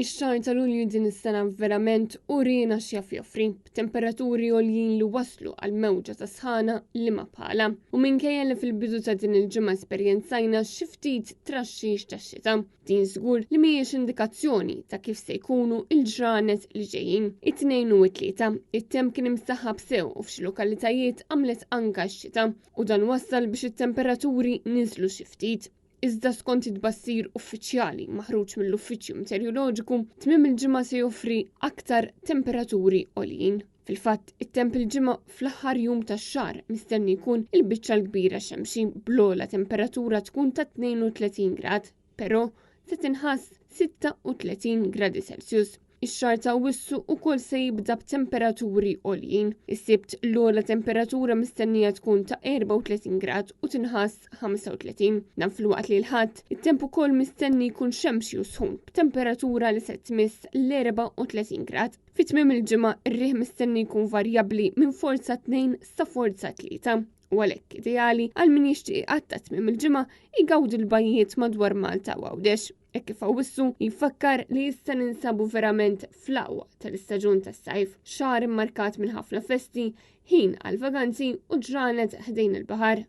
Ix-xahar ta' Lulju din is-sena verament urina x'jaf joffri b'temperaturi għoljin li waslu għal mewġa ta' sħana li ma bħala. U minkejja li fil-bidu ta' din il-ġimgħa esperjenzajna xi ftit traxxix tax-xita, din żgur li mhijiex indikazzjoni ta' kif se jkunu il-ġranet li ġejjin. It-tnejn u t-tlieta it-temp kien imsaħħab sew u f'xi lokalitajiet għamlet anke x-xita u dan wassal biex it-temperaturi niżlu xi ftit. Iżda skont id-bassir uffiċjali maħruġ mill-Uffiċċju Meteoroloġiku, tmiem il-ġimgħa se joffri aktar temperaturi għoljin. Fil-fatt, it-temp il-ġimgħa fl-aħħar jum tax-xahar mistenni jkun il-biċċa l-kbira xemxi bl-ogħla temperatura tkun ta' 32 grad, però se tinħass 36 gradi Celsius. Ix-xahar ta' Awwissu wkoll se jibda b'temperaturi għoljin. Is-sibt l-ogħla temperatura mistennija tkun ta' 34 grad u tinħass 35. Dan filwaqt li l-ħadd it-temp ukoll mistenni jkun xemxi u sħun b'temperatura li se tmiss l-34 grad. Fit-tmiem il-ġimgħa ir-riħ mistenni jkun varjabbli minn forza 2 sa forza 3. U għalhekk ideali għal min jixtieq għatta tmiem il-ġimgħa jgawdi l-bajjiet madwar Malta u Għawdex. Hekk kif Awwissu jfakkar li issa ninsabu verament fl-aqwa tal-istaġun tas-sajf, xahar immarkat minn ħafna festi, ħin għal vaganzi u ġranet ħdejn il-baħar.